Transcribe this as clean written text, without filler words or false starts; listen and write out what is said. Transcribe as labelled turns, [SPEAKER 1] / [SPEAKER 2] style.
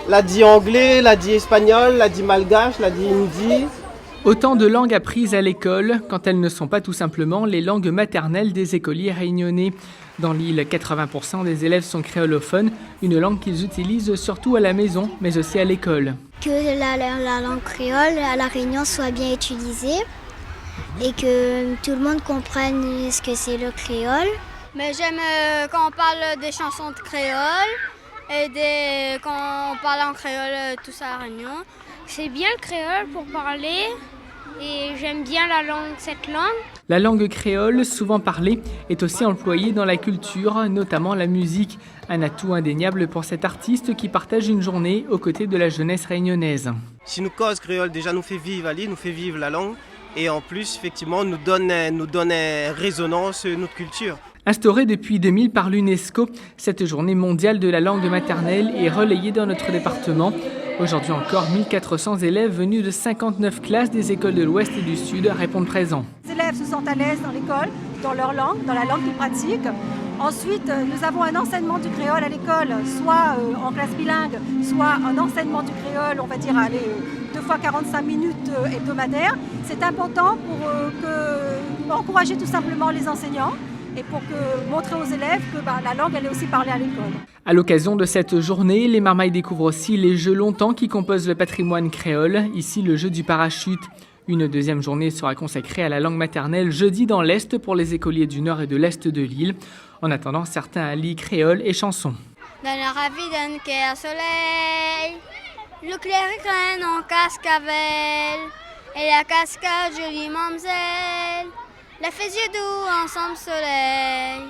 [SPEAKER 1] l'a dit anglais, l'a dit espagnol, l'a dit malgache, l'a dit hindi.
[SPEAKER 2] Autant de langues apprises à l'école, quand elles ne sont pas tout simplement les langues maternelles des écoliers réunionnais. Dans l'île, 80% des élèves sont créolophones, une langue qu'ils utilisent surtout à la maison, mais aussi à l'école.
[SPEAKER 3] Que la langue créole à La Réunion soit bien utilisée et que tout le monde comprenne ce que c'est le créole.
[SPEAKER 4] Mais j'aime quand on parle des chansons de créole et quand on parle en créole tous à La Réunion. C'est bien le créole pour parler et j'aime bien cette langue.
[SPEAKER 2] La langue créole, souvent parlée, est aussi employée dans la culture, notamment la musique. Un atout indéniable pour cet artiste qui partage une journée aux côtés de la jeunesse réunionnaise.
[SPEAKER 1] Si nous cause créole, déjà nous fait vivre Ali, nous fait vivre la langue et en plus effectivement nous donne résonance notre culture.
[SPEAKER 2] Instaurée depuis 2000 par l'UNESCO, cette journée mondiale de la langue maternelle est relayée dans notre département. Aujourd'hui encore, 1400 élèves venus de 59 classes des écoles de l'Ouest et du Sud répondent présents.
[SPEAKER 5] Les élèves se sentent à l'aise dans l'école, dans leur langue, dans la langue qu'ils pratiquent. Ensuite, nous avons un enseignement du créole à l'école, soit en classe bilingue, soit un enseignement du créole, on va dire, 2 fois 45 minutes hebdomadaires. C'est important pour encourager tout simplement les enseignants et pour montrer aux élèves que la langue elle est aussi parlée à l'école.
[SPEAKER 2] À l'occasion de cette journée, les Marmailles découvrent aussi les jeux longtemps qui composent le patrimoine créole, ici le jeu du parachute. Une deuxième journée sera consacrée à la langue maternelle jeudi dans l'Est pour les écoliers du Nord et de l'Est de l'île. En attendant, certains allient créole et chansons.
[SPEAKER 4] Dans la ravie d'un quai à soleil, le clair en cascavelle, et la cascade jolie mamzelle, la fait yeux doux ensemble soleil.